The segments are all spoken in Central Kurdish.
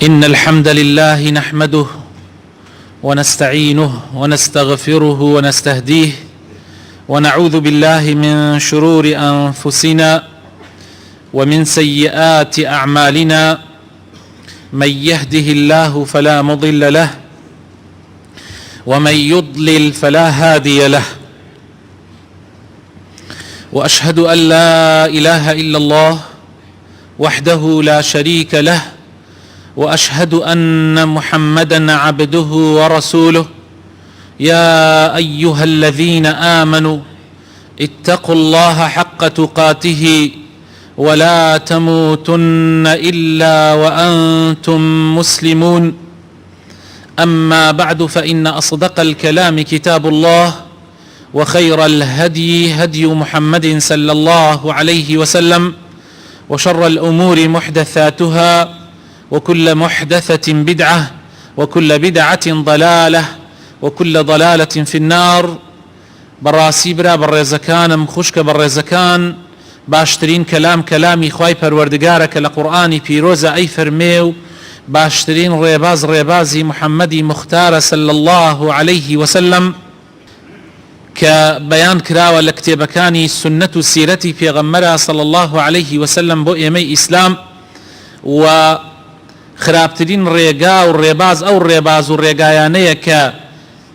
إن الحمد لله نحمده ونستعينه ونستغفره ونستهديه ونعوذ بالله من شرور أنفسنا ومن سيئات أعمالنا. من يهده الله فلا مضل له ومن يضلل فلا هادي له، وأشهد أن لا إله إلا الله وحده لا شريك له، وأشهد أن محمدا عبده ورسوله. يا أيها الذين آمنوا اتقوا الله حق تقاته ولا تموتن إلا وأنتم مسلمون. أما بعد، فإن أصدق الكلام كتاب الله، وخير الهدي هدي محمد صلى الله عليه وسلم، وشر الأمور محدثاتها، وكل محدثة بدعة، وكل بدعة ضلالة، وكل ضلالة في النار. براسي برا برزكان مخشك برزكان باشترين كلامي خواي پروردگارك لقرآن پیروزة أي فرميو باشترين ريبازي محمدي مختار صلى الله عليه وسلم كبيان كراوة لكتابكاني سنة سيرتي في غمرة صلى الله عليه وسلم بو إيمي إسلام. و خرابترين ريقا والريباز أو الريباز والريقايانية ك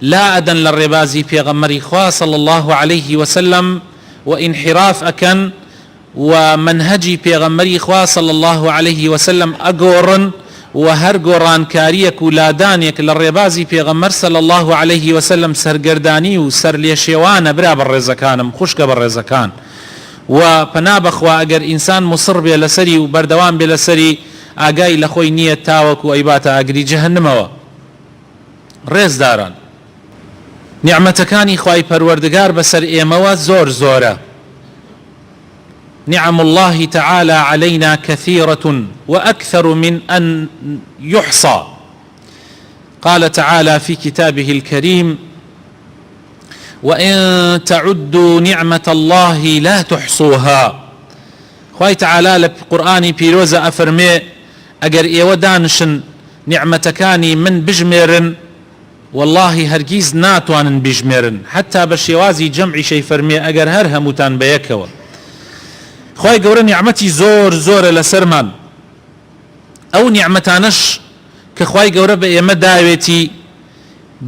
لا أدن للريبازي في غمري خواه صلى الله عليه وسلم وانحراف أكن ومنهجي في غمري خواه صلى الله عليه وسلم أقورن وهر قران كاريك ولادانيك للريبازي في غمر صلى الله عليه وسلم سرقرداني وسر ليشيوان برا بالرزكان مخشك بالرزكان. وپنابخ وأقر إنسان مصر بلسري وبردوان بلسري ئاگای لە خۆی نییە تاوەکو ئەیباتە ئاگری جەهەنەمەوە. ڕێز داران، نیعمەتەکانی خوای پەروەردگار بەسەر ئێمەوە زۆر زۆرە. نعم الله تعالى علينا كثيرة وأكثر من أن يحصى. قال تعالى في كتابه الكريم: وإن تعدوا نعمة الله لا تحصوها. خوای تعالى لقرآن پیرۆزە ئەفەرمێ ئەگەر ئێوە دانشن نیعمەتەکانی من بژمێرن، والله هەرگیز ناتوانن بژمێرن. حتا بە شێوازی جەمعیشەی فەرمێ ئەگەر هەر هەمووتان بەیەکەوە. خوای گەورە نیعمەتی زۆر زۆرە لەسەرمان. ئەو نیعمەتانەش کە خوای گەورە بە ئێمە داوێتی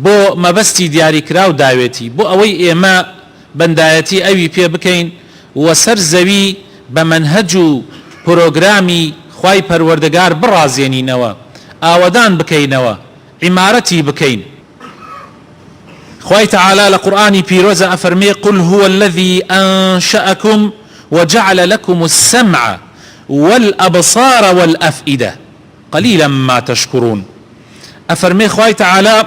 بۆ مەبەستی دیاریکراو داوێتی بۆ ئەوەی ئێمە بەندایەتی ئەوی پێ بکەین و سەر زەوی بە مەنهەج و پرۆگرامی خوای پەروەردگار بڕازێنینەوە، ئاوەدان بکەینەوە، عیمارەتی بکەین. خوای تعالى لقرآن پیرۆزە ئەفەرمێ: قل هو الذي أنشأكم وجعل لكم السمع والأبصار والأفئدة قليلا ما تشكرون. أفرمي خوای تعالى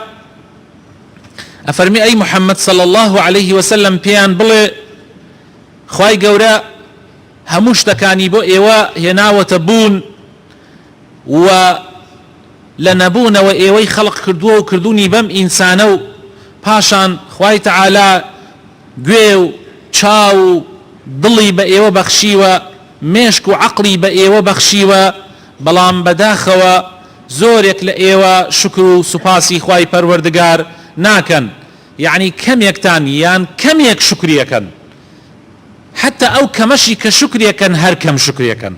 أفرمي أي محمد صلى الله عليه وسلم بيان بڵێ خوای گەورە هەموو شتەکانی بۆ ئێوە هێناوەتە بوون و لە نەبوونەوە ئێوەی خەڵق کردووە و کردوونی بەم ئینسانە و پاشان خوای تعالى گوێ و چاو و دڵی بە ئێوە بەخشیوە، مێشک و عەقڵی بە ئێوە بەخشیوە، بەڵام بەداخەوە زۆرێک لە ئێوە شکر و سوپاسی خوای پەروەردگار ناکەن. یعنی کەمێکتان یان کەمێک شکریەکەن، حتى ئەو کەمەشی کە شکریەکەن هەر کەم شکریەکەن،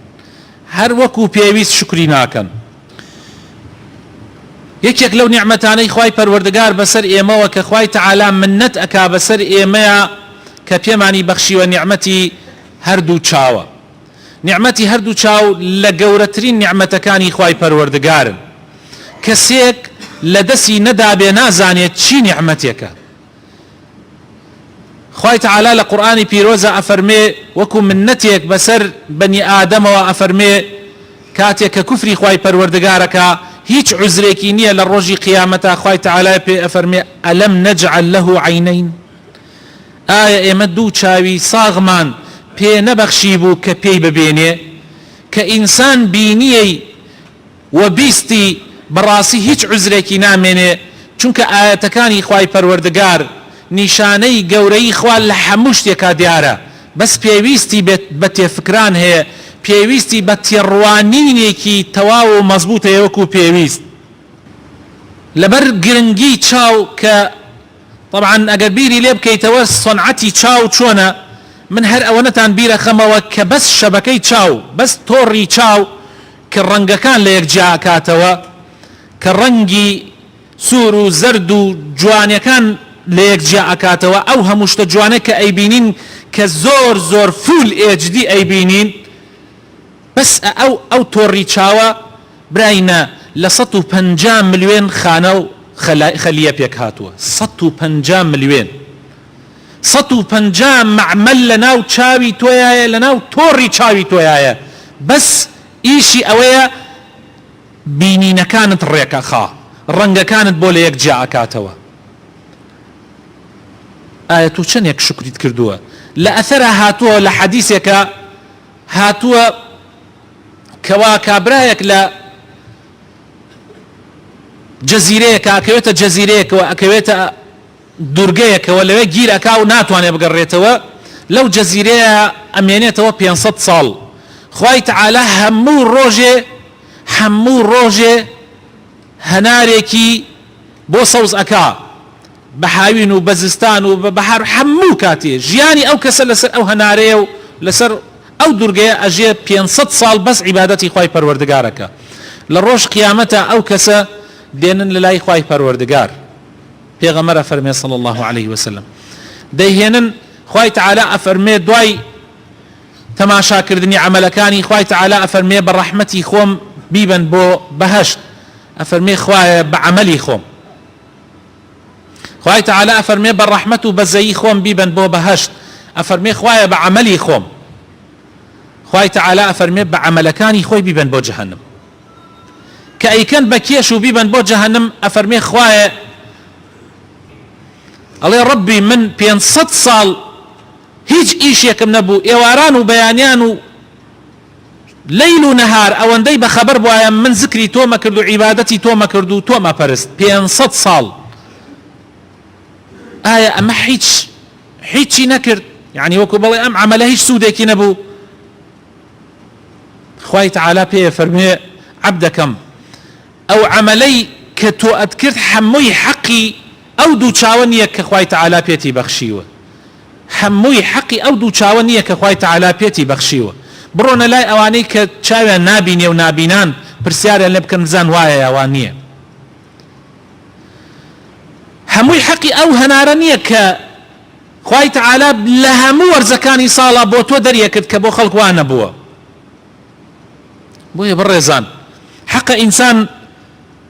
هەر وەکو پێویست شکری ناکەن. یەکێک لەو نیعمەتانەی خوای پەروەردگار بەسەر ئێمەوە کە خوای تعالى منەت ئەکا بەسەر ئێمەیە کە پێمانی بەخشیوە نیعمەتی هەردوو چاوە. نیعمەتی هەردوو چاو لە گەورەترین نیعمەتەکانی خوای پەروەردگارن. کەسێک لە دەستی نەدابێ نازانێت چی نیعمەتێکە. خوای تعالى لقرآن پیرۆزە ئەفەرمێ وەکو منەتێک بەسەر بەنی ئادەمەوە ئەفەرمێ کاتێک کە کوفری خوای پەروەردگارەکە هیچ عوزرێکی نییە لە ڕۆژی قیامەتە. خوای تعالى پێ ئەفەرمێ: ئەلەم نەجعل له عینەین. ئایا ئێمە دوو چاوی ساغمان پێ نەبەخشی بوو کە پێی ببێنێ کە ئینسان بینیەی و بیستی بەڕاستی هیچ عوزرێکی نامێنێ، چونکە ئاەتەکانی خوای پەروەردگار نیشانەی گەورەی خوا لە هەموو شتێکا دیارە، بەس پێویستی بە تێفکران هەیە، پێویستی بە تێڕوانینێکی تەواو و مەزبوطە وەکو پێویست لەبەر گرنگی چاو کە طبعا ئەگەر بیری لێ بکەیتەوە سۆنعەتی چاو چۆنە من هەر ئەوەنەتان بیرە خەمەوە کە بەس شەبەکەی چاو بەس تۆڕی چاو کە ڕەنگەکان لە یەکجیا ئەکاتەوە کە ڕەنگی سوور و زەرد و جوانیەکان لە یەکجیا ئەکاتەوە ئەو هەموو شتە جوانە کە ئەیبینین کە زۆر زۆر فول HD ئەیبینین بەس ئەو تۆڕی چاوە براینە لە 150 ملیۆن خانە و خەلیە پێک هاتووە 150 ملیۆن 150 معمل لە ناو چاوی تۆیایە لە ناو تۆڕی چاوی تۆیایە بەس ئیشی ئەوەیە بینینەکانت ڕێکەخا ڕەنگەکانت بۆ لە یەکجیا ئەکاتەوە ئایا تو چەندێک شکریت کردووە لە ئەثەرە هاتووە لە حەدیثێکە هاتووە کەوا کابرایەک لە جەزیرەیەکە ئەکەوێتە جەزیرەیەکەوە ئەکەوێتە دوورگەیەکەوە لەوێ گیر ئەکا و ناتوانێت بگەڕێتەوە لەو جەزیرەیە ئەمێنێتەوە 500 ساڵ خوای تەعالە هەموو ڕۆژێ هەنارێکی بۆ سەوز ئەکا بە هاوین و بە زستان و بە بەهار هەموو کاتێ ژیانی ئەو کەسە لەسەر ئەو هەنارەیە و لەسەر ئەو دوورگەیە ئەژێ 500 ساڵ بەس عیبادەتی خوای پەروەردگارەکە لە ڕۆژ قیامەتە ئەو کەسە دێنن لە لای خوای پەروەردگار پێغەمبەر فەرمێ صلی الله عليه وسلم دەیهێنن خوای تەعالە ئەفەرمێ دوای تەماشاکردنی عەمەلەکانی خوای تەعالە ئەفەرمێ بە ڕەحمەتی خۆم بیبن بۆ بەهەشت ئەفەرمێ خوایە بە عەمەلی خۆم خوای تەعالە ئەفەرمێ بە ڕەحمەت و بەزەیی خۆم بیبن بۆ بەهەشت ئەفەرمێ خوایە بە عەمەلی خۆم خوای تەعالە ئەفەرمێ بە عەمەلەکانی خۆی بیبن بۆ جەهەنەم کە ئەیکەن بە کێش و بیبن بۆ جەهەنەم ئەفەرمێ خوایە ئەڵێ ڕەبی من 500 ساڵ هیچ ئیشێکم نەبوو ئێواران و بەیانیان و لەیل و نەهار ئەوەندەی بەخەبەر بووایە من زکری تۆمە کرد و عیبادەتی تۆمە کرد و تۆمە پەرست 500 ساڵ ئایا ئەمە هیچی نەکرد یعنی وەکو بەڵێ ئەم عەمەلە هیچ سوودێکی نەبوو خوای تەعالە پێ فەرمێ عەبدەکەم ئەو عەمەلەی کە تۆ ئەتکرد هەمووی حەقی ئەو دوو چاوە نییە کە خوای تەعالە پێتی بەخشیوە هەمووی حەقی ئەو دوو چاوە نییە کە خوای تەعالە پێتی بەخشیوە بڕۆنە لای ئەوانەی کە چاویان نابینێ و نابینان پرسیاریان لێ بکەن بزان وایە یاوان نییە هەمووی حەقی ئەو هەنارە نییە کە خوای تەعالە لە هەموو وەرزەکانی ساڵە بۆ تۆ دەریەکرد کە بۆ خەڵک وا نەبووە بۆیە بڕێزان حەقە ئینسان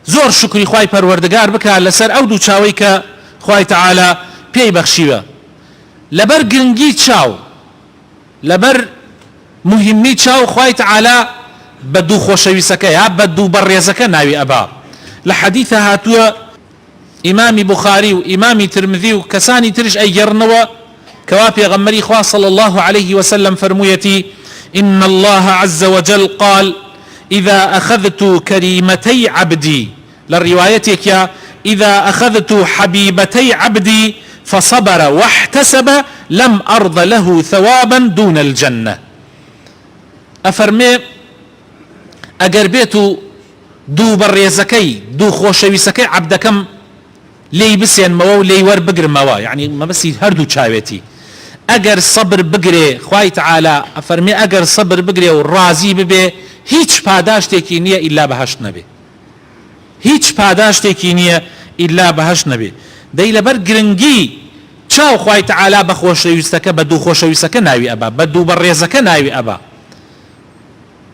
زۆر شکری خوای پەروەردگار بکە لەسەر ئەو دوو چاوەی کە خوای تەعالە پێی بەخشیوە لەبەر گرنگی چاو لەبەر مهمی چاو خوای تەعالە بە دوو خۆشەویستەکە یا بە دوو بەڕێزەکە ناوی ئەبا لە حەدیثە هاتووە ئیمامی بوخاری و ئیمامی ترمذی و کەسانی ترش ئەیگەڕنەوە کەوا پێغەمبەری خوا صلی الله عليه وسلم فەرموویەتی إن الله عز وجل قال إذا أخذت كريمتي عبدي للروايتك يا إذا أخذت حبيبتي عبدي فصبر واحتسب لم أرض له ثوابا دون الجنة أفرمي أقربيت دو بريزكي دو خوشويسكي عبدكم لي بسين موا لي ور بقر موا يعني ما بس هردو شاويتي أجر صبر بقري خواي تعالى أفرمي أجر صبر بقري والرازي ببي هیچ پاداشتێکی نییە ئیلا بەهەشت نەبێ هیچ پاداشتێکی نییە ئیلا بەهەشت نەبێ دەی لەبەر گرنگی چاو خوای تەعالە بە خۆشەویستەکە بە دوو خۆشەویستەکە ناوی ئەبا بە دوو بەڕێزەکە ناوی ئەبا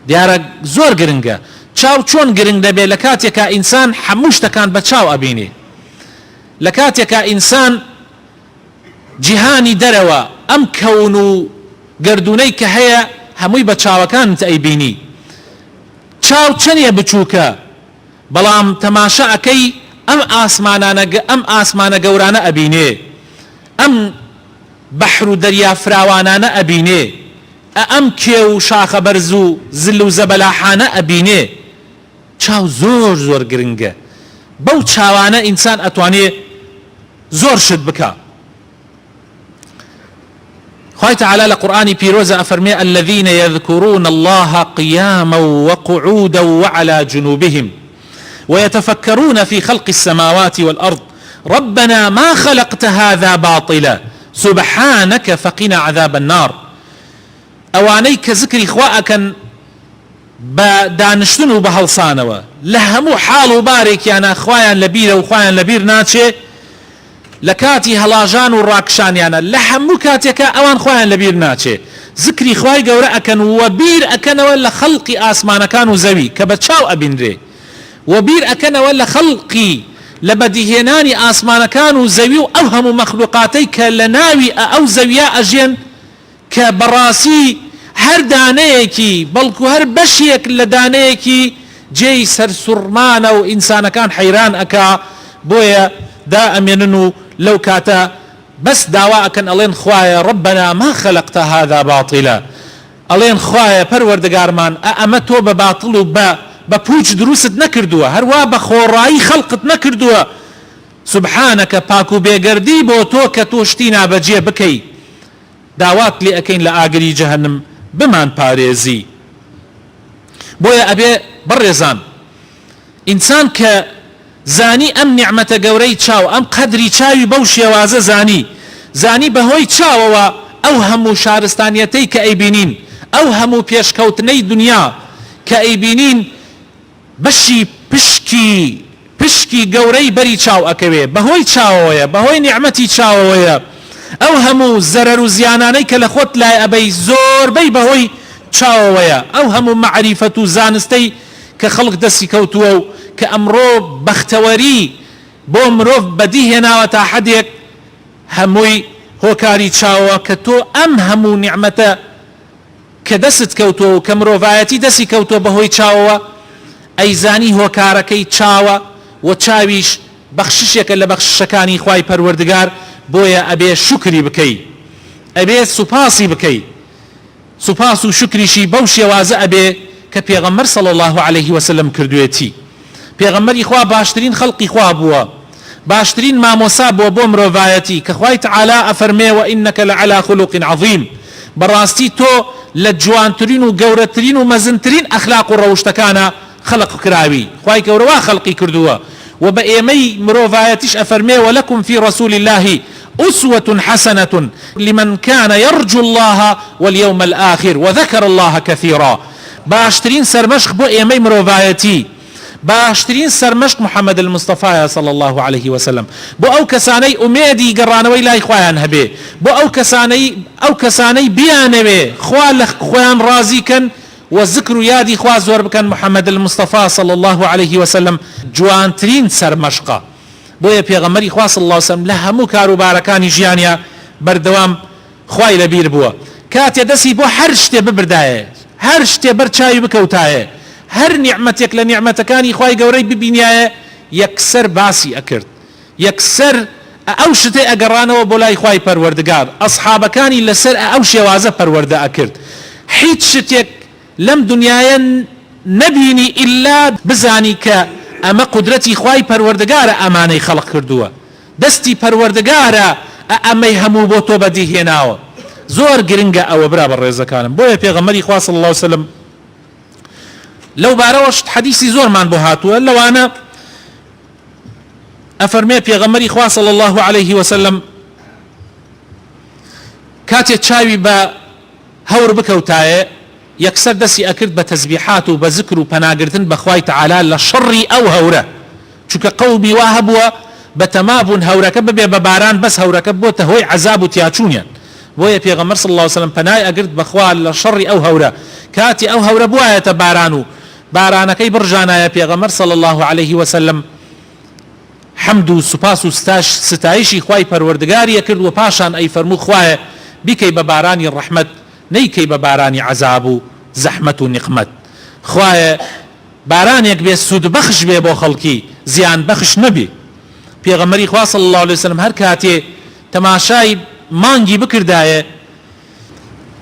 دیارە زۆر گرنگە چاو چۆن گرنگ دەبێ لە کاتێکە ئینسان هەموو شتەکان بە چاو ئەبینێ لە کاتێکە ئینسان جیهانی دەرەوە ئەم کەون و گردونەی کە هەیە هەمووی بە چاوەکانت ئەیبینی چاو چەندێ بچووکە بەڵام تەماشا ئەکەی ئەم ئاسمانە گەورانە ئەبینێ ئەم بەحر و دەریا فراوانانە ئەبینێ ئەم کێ و شاخە بەرز و زل و زەبەلاحانە ئەبینێ چاو زۆر زۆر گرنگە بەو چاوانە ئینسان ئەتوانێ زۆر شت بکە خوای تعالی لقرآن پیروز افرمی الذين يذكرون الله قياما وقعودا وعلى جنوبهم ويتفكرون في خلق السماوات والأرض ربنا ما خلقت هذا باطلا سبحانك فقنا عذاب النار. اوانەی کە ذکری خوا ئەکەن بە دانشتن و بە هەڵسانەوە لە هەموو حاڵ و بارێکیانە خوایان لەبیرە و خوایان لەبیر ناچێ، لە کاتی هەڵاژان و ڕاکشانیانە لە هەموو کاتێکە ئەوان خوایان لەبیر ناچێ، ذکری خوای گەورە ئەکەن و بیر ئەکەنەوە لە خەڵقی ئاسمانەکان و زەوی کە بە چاو ئەبینرێ، و بیر ئەکەنەوە لە خەڵقی لە بەدیهێنانی ئاسمانەکان و زەوی و ئەو هەموو مەخلوقاتەی کە لە ناوی ئەو زەویە ئەژێن کە بەڕاستی هەر دانەیەکی بەڵکو هەر بەشێک لە دانەیەکی جێی سەرسوڕمانە و ئینسانەکان حەیران ئەکا، بۆیە دا ئەمێنن و لەو کاتە بەس داوا ئەکەن ئەڵێن خوایە ربنا ما خلقت هذا باطلا، ئەڵێن خوایە پەروەردگارمان ئەمە تۆ بە باتڵ و بە پوچ دروست نەکردووە، هەروە بە خۆڕایی خەڵقت نەکردووە، سبحانەکە پاک و بێگەردی بۆ تۆ کە تۆ شتی نابەجێ بکەی، داوات لێ ئەکەین لە ئاگری جەهەنم بمان پارێزی. بۆیە ئەبێ بڕێزان ئینسان کە زانی ئەم نیعمەتە گەورەی چاو، ئەم قەدری چاوی بەو شێوازە زانی بەهۆی چاوەوە ئەو هەموو شارستانیەتەی کە ئەیبینین، ئەو هەموو پێشکەوتنەی دنیا کە ئەیبینین بەشی پشکی گەورەی بەری چاو ئەکەوێ، بەهۆی چاوەوەیە، بەهۆی نیعمەتی چاوەوەیە، ئەو هەموو زەرەر و زیانانەی کە لە خۆت لای ئەبەی زۆربەی بەهۆی چاوەوەیە، ئەو هەموو مەعریفەت و زانستەی کە خەڵک دەستی کەوتووە و کە ئەمڕۆ بەختەوەری بۆ مرۆڤ بەدی هێناوە تا حەدێک هەمووی هۆکاری چاوە کە تۆ ئەم هەموو نیعمەتە کە دەست کەوتووە و کە مرۆڤایەتی دەستی کەوتووە بەهۆی چاوەوە ئەیزانی هۆکارەکەی چاوە و چاویش بەخششێکە لە بەخششەکانی خوای پەروەردگار، بۆیە ئەبێ شکری بکەی، ئەبێ سوپاسی بکەی، سوپاس و شکریشی بەو شێوازە ئەبێ کە پێغەمبەر صلی الله عليه وسلم کردوێتی. پێغەمبەری خوا باشترین خەڵقی خوا بووە، باشترین مامۆسا بووە بۆ مرۆڤایەتی کە خوای تعالی ئەفەرمێ وئینەکە لەعەلا خولوق عەظیم، بەڕاستی تۆ لە جوانترین و گەورەترین و مەزنترین ئەخلاق و ڕەوشتەکانە خەڵق کراوی، خوای گەورە وا خەڵقی کردووە و بە ئێمەی مرۆڤایەتیش ئەفەرمێ ولەکم فی رسول الله أسوة حسنة لمن كان يرجو الله واليوم الآخر وذكر الله كثيرا. باشترين سرمشق بو إيمي مروفايتي، باشترين سرمشق محمد المصطفى صلى الله عليه وسلم، بو أو كساني أميدي قرانوي لا إخوان هبي، بو أو كساني بيانوي خوان رازي كان والذكر يادي خوا زور بكن محمد المصطفى صلى الله عليه وسلم جوانترين سرمشقه. بۆیە پێغەمبەری خوا صلی الله علیه وسلم لە هەموو کاروبارەکانی ژیانیا بەردەوام خوای لەبیر بووە، کاتێ دەستی بۆ هەر شتێ ببردایە، هەر شتێ بەرچاوی بکەوتایە، هەر نیعمەتێک لە نیعمەتەکانی خوای گەورەی ببینایە یەکسەر باسی ئەکرد، یەکسەر ئەو شتێ ئەگەڕانەوە بۆ لای خوای پەروەردگار، ئەصحابەکانی لەسەر ئەو شێوازە پەروەردە ئەکرد، هیچ شتێک لەم دنیایە نەبینی ئیلا بزانی کە ئەمە قودرەتی خوای پەروەردگارە ئەمانەی خەڵق کردووە، دەستی پەروەردگارە ئەمەی هەموو بۆ تۆ بەدیهێناوە. زۆر گرنگە ئەوە برا بە ڕێزەکانم. بۆیە پێغەمبەری خوا صلی الله علیه وسلم لەو بارەوەش حەدیسی زۆرمان بۆ هاتووە، لەوانە ئەفەرمێ پێغەمبەری خوا صلی الله عليه وسلم کاتێ چاوی بە هەور بکەوتایە یەکسەر دەستی ئەکرد بە تەسبیحات و بە ذکر و پەناگرتن بە خوای تعالی لە شەڕی ئەو هەورە، چونکە قەومی وا هەبووە بە تەمابوون هەورەکە ببێ بە باران بەس هەورەکە بۆتە هۆی عەزاب و تیاچوونیان. بۆیە پێغەمبەر صلی الله علیه وسلم پەنای ئەگرت بە خوا لە شەڕی ئەو هەورە، کاتی ئەو هەورە بوایەتە باران و بارانەکەی بڕژانایە پێغەمبەر صلی الله عليه وسلم حەمد و سوپاس و ستایشی خوای پەروەردگاریە کرد و پاشان ئەی فەرموو خوایە بیکەی بە بارانی ڕەحمەت نەیکەی بە بارانی عەزاب و زەحمەت و نقمەت، خوایە بارانێک بێ سود بەخش بێ بۆ خەڵکی زیان بەخش نەبێ. پێغەمبەری خوا صلی الله علیه وسلم هەر کاتێ تەماشای مانگی بکردایە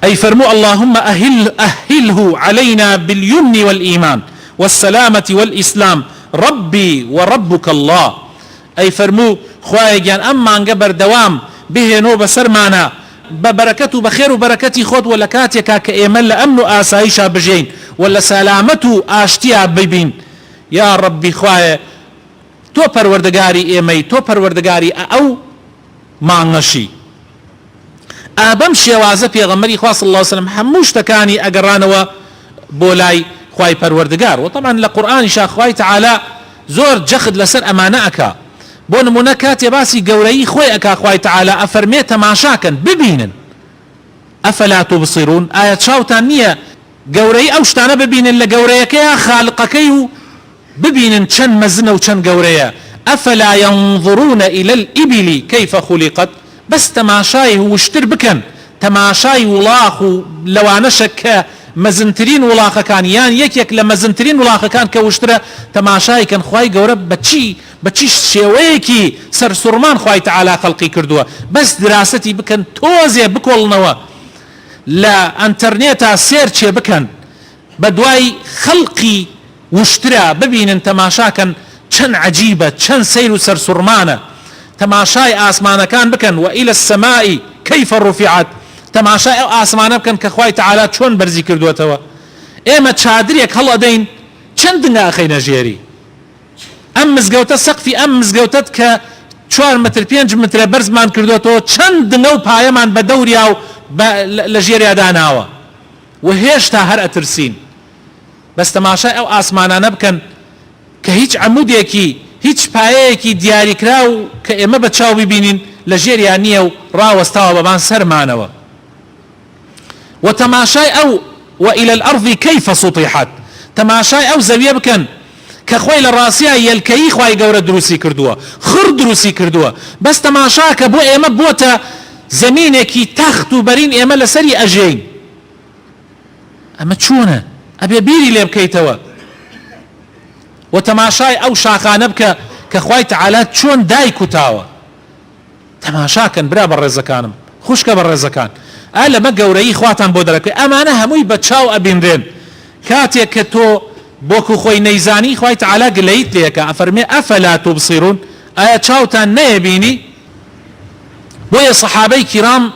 ئەی فەرموو اللهم أهله علينا باليمن والإيمان والسلامة والإسلام ربي وربك الله. ئەی فەرموو خوایە گیان ئەم مانگە بەردەوام بهێنۆ بەسەرمانە، ببركة وبخير وبركتي خود ولا كاتيكا كإيمن لأمن آسايشا بجين ولا سلامة آشتيا ببين يا ربي خوايا تو پروردگاری ئێمەی تۆ پەروەردەگاری ئەو مانگەشی ئابەم شێوازە پێغەمبەری خوا صلی الله علیه وسلم هەموو شتەکانی ئەگەڕانەوە بۆ لای خوای پەروەردگار و طبعا لە قورئانیشا خوای تعالی زۆر جەخت لەسەر ئەمانە ئەکا بۆ نمونە کاتێ باسی گەورەی خۆی ئەکا خوای تعالی ئەفەرمێ تەماشاکەن ببینن ئەفەلا تبصرون ئایا چاوتان نییە گەورەی ئەو شتانە ببینن لە گەورەیەکەیە خالقەکەی و ببینن چەند مەزنە و چەند گەورەیە ئەفەلا ينظرون إلى الإبل كيف خلقت بەس تەماشای وشتر بکەن تەماشای وڵاق و لەوانەشە کە مەزنترین وڵاقەکان یان یەکێک لە مەزنترین وڵاقەکان کە وشترە تەماشایکەن خوای گەورە بەچی شێوەیەکی سەرسوڕمان خوای تعالی خەڵقی کردووە بەس دراسەتی بکەن تۆزێ بکۆڵنەوە لە ئەنتەرنێتا سێرچێ بکەن بە دوای خەڵقی وشترە ببینن تەماشاکەن چەند عەجیبە چەند سەیر و سەرسوڕمانە تەماشای ئاسمانەکان بکەن وإلى السماء كيف رفعت تەماشای ئەو ئاسمانە بکەن کە خوای تعالی چۆن بەرزی کردووەتەوە ئێمە چادرێک هەڵئەدەین چەند دنگا ئەخەینە ژێری ئەم مزگەوتە سەقفی ئەم مزگەوتەت کە 4 متر 5 مترە بەرزمان کردوێتەوە چەند دنگە و پایەمان بە دەوریا و لە ژێریا داناوە و هێشتا هەر ئەترسین بەس تەماشای ئەو ئاسمانانە بکەن کە هیچ عەمودێکی هیچ پایەیەکی دیاریکرا و کە ئێمە بە چاو ببینین لە ژێریان نییە و ڕاوەستاوە بەمان سەرمانەوە و تەماشای ئەو وإلى الأرض كيف سطحت تەماشای ئەو زەویە بکەن کە خۆی لە ڕاستیە یەلکەیی خوای گەورە دروستی کردووە خڕ دروستی کردووە بەس تەماشا کە بۆ ئێمە بۆتە زەمینێکی تەخت و بەرین ئێمە لەسەری ئەژەین ئەمە چۆنە ئەبێ بیری لێ بکەیتەوە و تەماشای ئەو شاخانە بکە کە خوای تعالی چۆن دایکوتاوە تەماشاکەن برا بەڕێزەکانم خوشکە بەڕێزەکان لەمە گەورەی خواتان بۆ دەرەکەی ئەمانە هەمووی بە چاو ئەبینرێن کاتێک کە تۆ بۆکو خۆی نەیزانی خوای تعالی گلەیت لێکە ئەفەرمێ ئەفەلا تبصرون ئایا چاوتان نەیەبینی بۆیە سەحابەی کیرام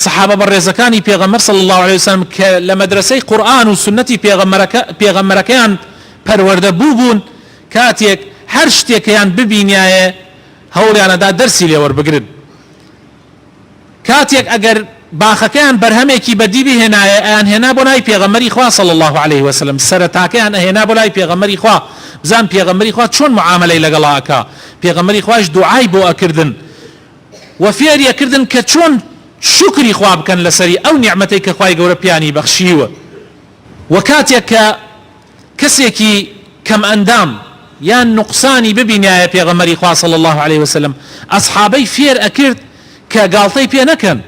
سەحابە بەڕێزەکانی پێغەمبەر صلی الله عليه وسلم کە لە مەدرسەی قورئان و سنەتی پێغەمبەرەکەیان پەروەردە بوون کاتێک هەر شتێکیان ببینایە هەوڵیانەدا دەرسی لێ وەربگرن کاتێک ئەگەر باخەکەیان بەرهەمێکی بەدی بهێنایە ئەیان هێنا بۆ لای پێغەمبەری خوا صلی الله عليه وسلم سەرەتاکەیان ئەهێنا بۆ لای پێغەمبەری خوا بزان پێغەمبەری خوا چۆن معاملەی لەگەڵا ئەکا پێغەمبەری خوایش دوعای بۆ ئەکردن و فێریەکردن کە چۆن شکری خوا بکەن لەسەری ئەو نیعمەتەی کە خوای گەورە پیانی بەخشیوە و کاتێک کە کەسێکی کەم ئەندام یان نقصانی ببینایە پێغەمبەری خوا صلی الله عليه وسلم ئەصحابەی فێر ئەکرد کە گاڵتەی پێ نەکەن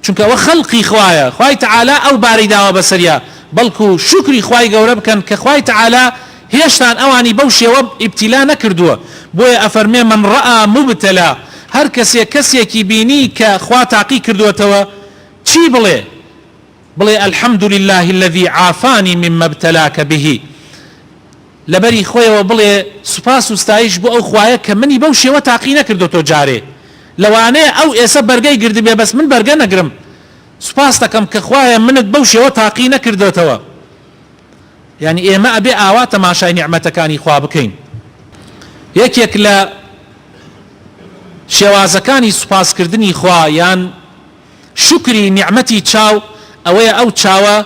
چونکە ئەوە خەڵقی خوایە خوای تعالی ئەو باری داوە بەسەریا بەڵکو شکری خوای گەورە بکەن کە خوای تعالی هێشتان ئەوانی بەو شێوە ئیبتیلا نەکردووە بۆیە ئەفەرمێ من ڕەئا مبتەلا هەر کەسێکی بینی کە خوا تاقی کردوێتەوە چی بڵێ الحمد لله الذي عافاني مما ابتلاك به لەبەری خۆیەوە بڵێ سوپاس و ستایش بۆ ئەو خوایە کە منی بەو شێوە تاقی نەکردوێتەوە جارێ لەوانەیە ئەو ئێسە بەرگەی گردی بێ بەس من بەرگە نەگرم سوپاس دەکەم کە خوایە منت بەو شێوە تاقی نەکردوێتەوە یعنی ئێمە ئەبێ ئاوا تەماشای نیعمەتەکانی خوا بکەین یەکێک لە شێوازەکانی سوپاسکردنی خوا یان شکری نیعمەتی چاو ئەوەیە ئەو چاوە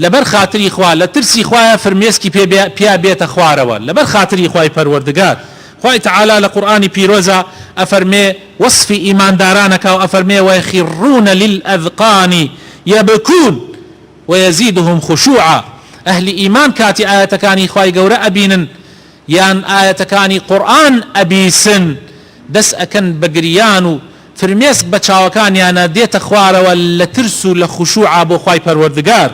لەبەر خاتری خوا لە ترسی خوایە فرمێسکی پیا بێتە خوارەوە لەبەر خاتری خوای پەروەردگار خوای تعالی لە قورئانی پیرۆزە ئەفەرمێ وەصفی ئیماندارانەکە و ئەفەرمێ وەیخڕون للأذقان يبكون ويزيدهم خشوعا ئەهلی ئیمان کاتی ئاەتەکانی خوای گەورە ئەبینن یان ئاەتەکانی قورئان ئەبیسن دەست ئەکەن بە گریان و فرمێسک بە چاوەکانیانە دێتە خوارەوە لە ترس و لە خشوعا بۆ خوای پەروەردگار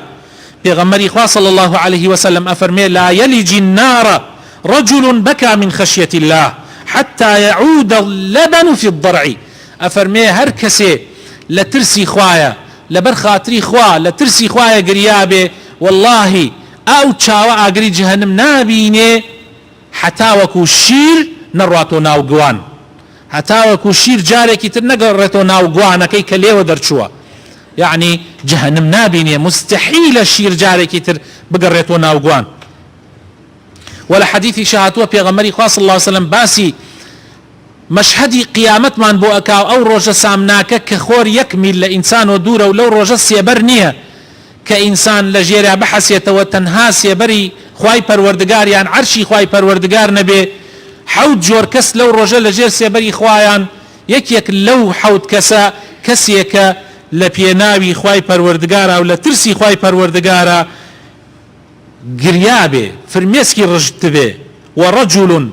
پێغەمبەری خوا صلی الله عليه وسلم ئەفەرمێ لا يلج النار رجل بكى من خشية الله حتى يعود اللبن في الضرع ئەفەرمێ هەر کەسێ لە ترسی خوایە لەبەر خاتری خوا لە ترسی خوایە گریابێ والله ئەو چاوە ئاگری جەهەنم نابینێ حتا وەکو شیر نەڕواتۆ ناو گوان هەتاوەکو شیر جارێکی تر نەگەڕێتەوە ناو گوانەکەی کە لێوە دەرچووە، یعنی جەهەنم نابینێ، مستحیلە شیر جارێکی تر بگەڕێتەوە ناو گوان. ولا حديثي شهاتوا پیغمبري خاص صلى الله عليه وسلم باسي مشهدي قيامتمان بو اكاو او روجه سامناك كخور يكمل لانسان ودوره ولو روجه سيبرنيه كانسان لجيرا بحثيته وتنها سيبري خواي پروردگار يعني عرشي خواي پروردگار نبي حوت جور كس لو روجه لجير سيبري خوايان يك لو حوت كسا كسيك لبيناوي خواي پروردگار او لترسي خواي پروردگار قريابه فرميسكي رجتبه ورجل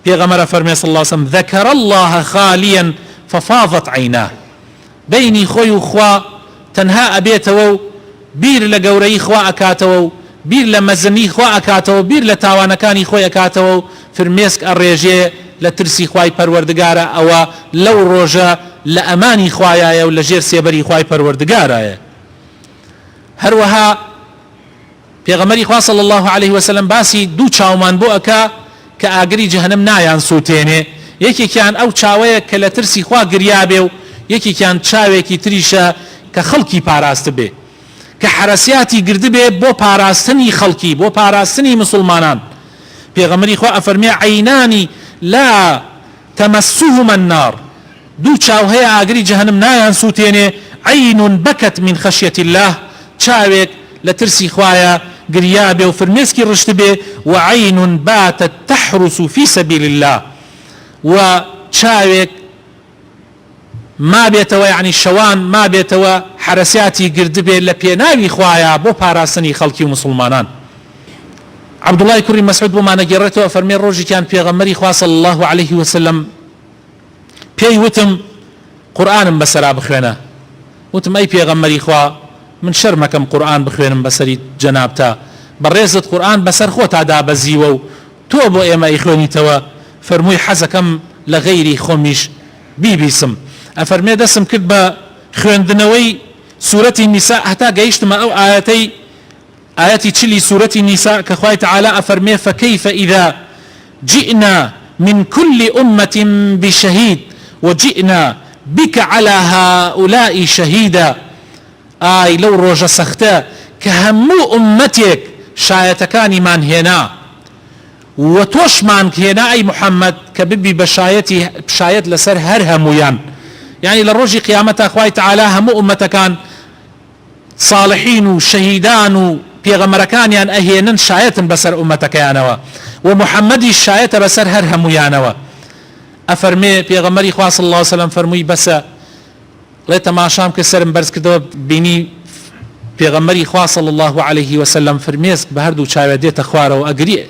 پیغمبر فرمي صلى الله عليه وسلم ذكر الله خاليا ففاضت عيناه بيني خوي وخوا تنها ابيتو بير لقوري خوا اكاتو بير لمزني خوا اكاتو بير لتاوانكاني خوي اكاتو فرميسك الرجي لترسي خواي پروردگارا او لو روجا لاماني خوايا ولا جير سيبري خواي پروردگارا هروها پیغمبری خوا صلی الله علیه وسلم باسی دو چاومان بو اکا که ئاگری جهنم نایان سووتێنێ، یەکێکیان ئەو چاوەیە کە لە ترسی خوا گریابێ و یەکێکیان چاوێکی تریشە کە خەڵکی پاراست بێ، کە حرەسیاتی گردبێ بۆ پاراستنی خەڵکی، بۆ پاراستنی مسلمانان. پێغەمبەری خوا ئەفەرمێ عەینانی لا تەمەسوهما النار، دوو چاو هەیە ئاگری جهنم نایان سووتێنێ، عەین بەکەت من خەشیەتی الله، چاوێک لە ترسی خوایە گریابێ و فرمێسکی ڕشت بێ، وعەین باتت تحرس في سبيل الله، و چاوێک ما بێتەوە یعنی شەوان ما بێتەوە حرەسیاتی گرد بێ لە پێناوی خوایە بۆ پاراستنی خەڵکی و مسلمانان. عەبدوڵای کوڕی مەسعود بۆمانە گێڕێتەوە فەرمێ ڕۆژێکیان پێغەمبەری خوا صلی الله عليه وسلم پێی وتم قورئانم بەسەرا بخوێنە، وتم ئەی پێغەمبەری خوا من شەرمەکەم قورئان بخوێنم بەسەری جەنابتا، بەڕێزت قورئان بەسەر خۆتا دابەزیوە و تۆ بۆ ئێمە ئەیخوێنیتەوە. فەرمووی حەزەکەم لە غەیری خۆمیش بیبیسم. ئەفەرمێ دەستم کرد بە خوێندنەوەی سوورەتی نیسا هەتا گەیشتمە ئەو ئاەتی چلی سوورەتی نیسا کە خوای تەعالا ئەفەرمێ فەکەیفە ئیذا جئنا من كل أمة بشهيد وجئنا بك على هؤلاء شهيدا. ئای لەو ڕۆژە سەختە کە هەموو ئومەتێک شایەتەکانیمان هێنا و تۆشمان هێنا ئەی محەممەد کە ببی بە شایەت لەسەر هەر هەمویان، یعنی لە ڕۆژی قیامەتە خوای تەعالا هەموو ئومەتەکان ساڵحین و شەهیدان و پێغەمبەرەکانیان ئەهێنن شایەتن بەسەر ئومەتەکەیانەوە و محەممەدی شایەتە بەسەر هەر هەمویانەوە. ئەفەرمێ پێغەمبەری خوا صلی الله علیه وسلم فەرمووی بەسە لێ تەماشام کە سەرم بەرز کردەوە بینی پێغەمبەری خوا صلی الله عليه وسلم فەرمێسک بە هەردوو چاوێ دێتە خوارەوە ئەگرێ.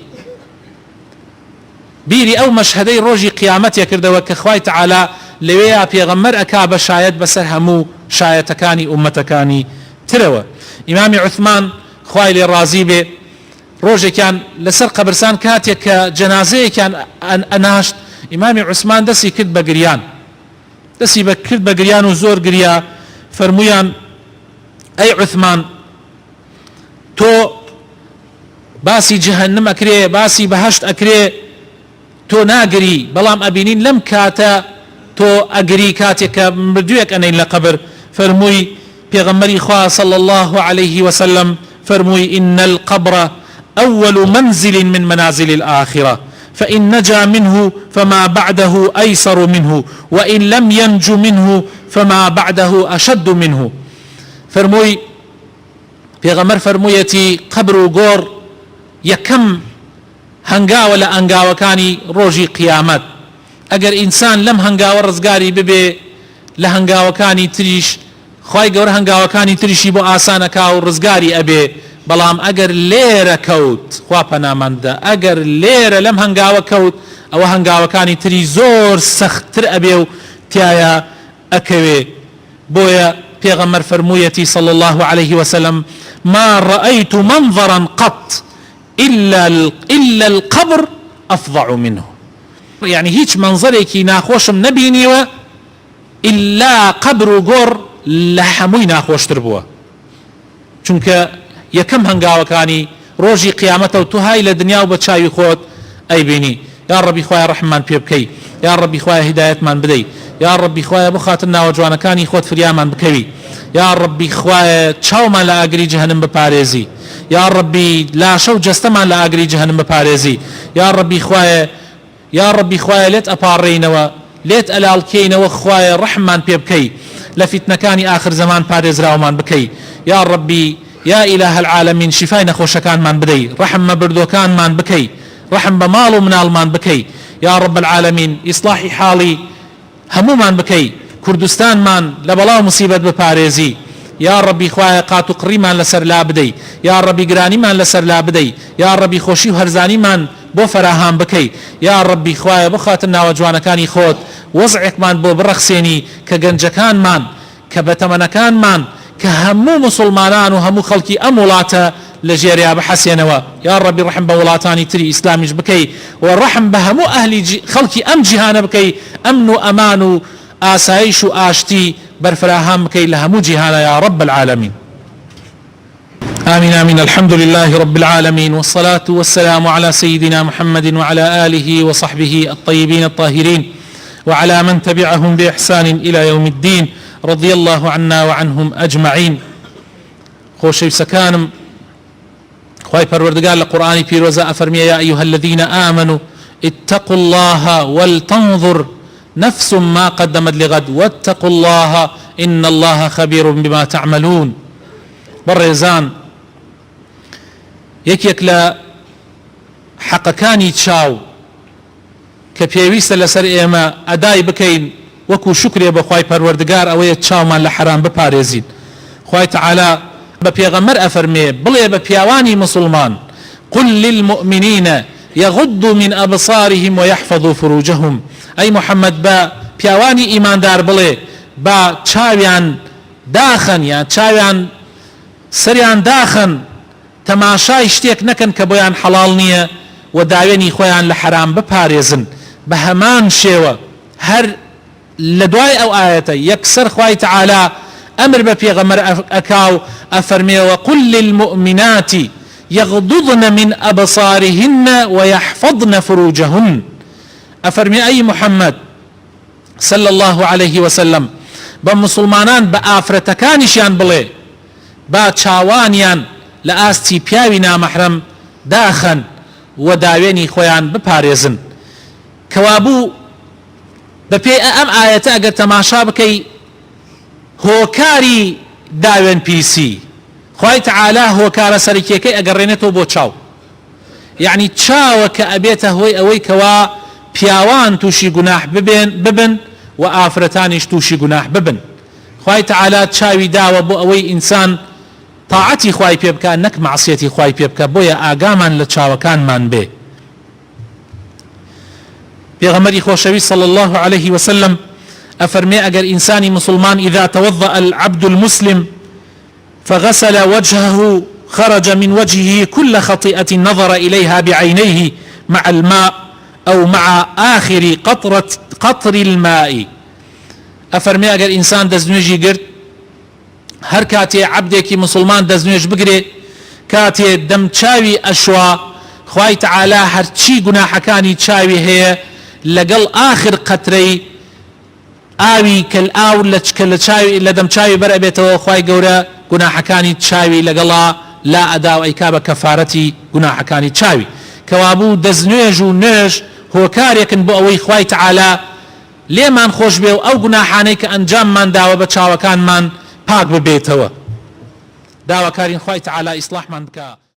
بیری ئەو مەشهەدەی ڕۆژی قیامەتێ کردەوە کە خوای تەعالا لەوەیە پێغەمبەر ئەکا بە شایەت بەسەر هەموو شایەتەکانی ئومەتەکانی ترەوە. ئیمامی عوثمان خوای لێ ڕازی بێ ڕۆژێکیان لەسەر قەبرستان کاتێک کە جەنازەیەکیان ئەناشت، ئیمامی عوسمان دەستی کرد بە گریان، دەستی کرد بە گریان و زۆر گریا. فەرموویان ئەی عوثمان تۆ باسی جەهەنم ئەکرێ باسی بەهەشت ئەکرێ تۆ ناگری، بەڵام ئەبینین لەم کاتە تۆ ئەگری کاتێک کە مردوویەک ئەنەین لە قەبر. فەرمووی پێغەمبەری خوا صلی الله عليه وسلم فەرمووی إن القبر أول منزل من منازل الآخرة فإن نجا منه فما بعده أيسر منه وإن لم ينج منه فما بعده أشد منه. فرموي پیغمبر فرمویەتی قبر و گۆڕ یەکەم هەنگاوە لە ئەنگاوەکانی ڕۆژی قیامەت. ئەگەر ئینسان لەم هەنگاوە ڕزگاری ببێ لە هەنگاوەکانی تریش خوای گەورە هەنگاوەکانی تریشی بۆ ئاسانەکا و ڕزگاری ئەبێ، بەڵام ئەگەر لێرە کەوت خوا پەنامەندە ئەگەر لێرە لەم هەنگاوە کەوت ئەوە هەنگاوەکانی تری زۆر سەختتر ئەبێ و تایە ئەکەوێ. بۆیە پێغەمبەر فەرموویەتی صلی الله عليه وسلم ما رأيت منظرا قط إلا القبر أفظع منه، يعني هیچ منظرێکی ناخۆشم نەبینیوە إلا قبر و گۆڕ لە هەمووی ناخۆشتر بووە، چونکە یەکەم هەنگاوەکانی ڕۆژی قیامەتە و تو های لە دنیا و بە چاوی خۆت ئەیبینی. یا ربی خوای رحمان پێ بکەی یا ربی خوای هدایەتمان بدەی یا ربی خوای بۆ خاتر ناوە جوانەکانی خۆت فریامان بکەوی یا ربی خوای چاومان لە ئاگری جەهەنم بپارێزی یا ربی لاشە و جەستەمان لە ئاگری جەهەنم بپارێزی یا ربی خوای لێت ئەپاڕێینەوە لێت ئەلاڵکەینەوە خوای ڕەحممان پێ بکەی لە فیتنەکانی آخر زەمان پارێزراومان بکەی یا ربی یا إله العالمین شیفای نەخۆشەکانمان بدەی ڕەحم مەبردوەکانمان بکەی ڕەحم بە ماڵ و مناڵمان بکەی یا رب العالمین ئیسلاحی حاڵی هەمومان بکەی کوردستانمان لە بەڵاو مصیبەت بپارێزی یا ربی خوای قات و قڕیمان لەسەر لا بدەی یا ربی گرانیمان لەسەر لا بدەی یا ربی خۆشی و هەرزانیمان بۆ فەراهام بکەی یا ربی خوای بۆ خاتر ناوە جوانەکانی خۆت وەزعێکمان بۆ بڕەخسێنی کە گەنجەکانمان کە بەتەمەنەکانمان کە هەموو مسلمانان و هەموو خەڵکی ئەم وڵاتە لە ژێریا بحەسێنەوە یا ربی ڕەحم بە وڵاتانی تری ئیسلامیش بکەی و ڕەحم بە هەموو ئەهلی خەڵکی ئەم جیهانە بکەی ئەمن و ئەمان و ئاسایش و ئاشتی بەرفراهام بکەی لە هەموو جیهانە یا رب العالمین آمين آمين الحمد لله رب العالمين والصلاة والسلام على سيدنا محمد وعلى آله وصحبه الطيبين الطاهرين وعلى من تبعهم بإحسان إلى يوم الدين رضي الله عنا وعنهم أجمعين خوشي سكانم خواهي پروردگار لقرآن پیروزا أفرمي يا أيها الذين آمنوا اتقوا الله ولتنظر نفس ما قدمت لغد واتقوا الله إن الله خبير بما تعملون بەڕێزان یەکێک لە حەقەکانی چاو کە پێویستە لەسەر ئێمە ئەدای بکەین وەکو شکرێ بە خوای پەروەردگار ئەوەیە چاومان لە حرام بپارێزین خوای تەعالا بە پێغەمبەر ئەفەرمێ بڵێ بە پیاوانی مسلمان قل للمؤمنين يغضوا من أبصارهم ويحفظوا فروجهم أي محمد با پیاوانی ئیماندار بڵێ با چاویان داخن یان چاویان سریان داخن تەماشای شتێک نەکەن کە بۆیان حەڵاڵ نییە و داوێنی خۆیان لە حرام بپارێزن بە هەمان شێوە هەر لە دوای ئەو ئاەتە یەکسەر خوای تەعالا ئەمر بە پێغەمبەر ئەکاو ئەفەرمێوە قل للمؤمنات يغضضن من أبصارهن ويحفظن فروجهن أفرمي أي محمد صلى الله عليه وسلم بمسلمانان بآفرتكانشيان بڵێ با چاوانیان لە ئاستی پیاوی نامەحرەم داخن و داوێنی خۆیان بپارێزن کەوابوو بە پێی ئەم ئاەتە ئەگەر تەماشا بکەی هۆکاری داوێن پیسی خوای تەعالا هۆکارە سەرکیەکەی ئەگەڕێنێتەوە بۆ چاو یعنی چاوە کە ئەبێتە هۆی ئەوەی کەوا پیاوان تووشی گوناح ببن و ئافرەتانیش تووشی گوناح ببن خوای تەعالا چاوی داوە بۆ ئەوەی ئینسان طاعەتی خوای پێ بکە نەک معسیەتی خوای پێ بکە بۆیە ئاگامان لە چاوەکانمان بێ پێغەمبەری خۆشەویست صلى الله عليه وسلم أفرمي أجر إنسان مسلمان إذا توضأ العبد المسلم فغسل وجهه خرج من وجهه كل خطيئة نظر إليها بعينيه مع الماء أو مع آخر قطر الماء أفرمي أجر إنسان دزنوجي قرد هر كاتي عبدك مسلمان دزنوج بقري كاتي دم تشاوي أشوا خواي تعالى هر چي گناح كاني تشاوي هي لقل آخر قطري آوي كالآو لدم تشاوي برأبيته خواي قورا گناح كاني تشاوي لقلا لا أداو أيكاب كفارتي گناح كاني تشاوي كوابو دزنوج ونج هو كاريكن بو أوي خواي تعالى لێمان خۆش بێ و ئەو گوناحانەی کە ئەنجاممان داوە بە چاوەکانمان پاک ببێتەوە داواکارین خوای تەعالا ئیسلاحمان بکە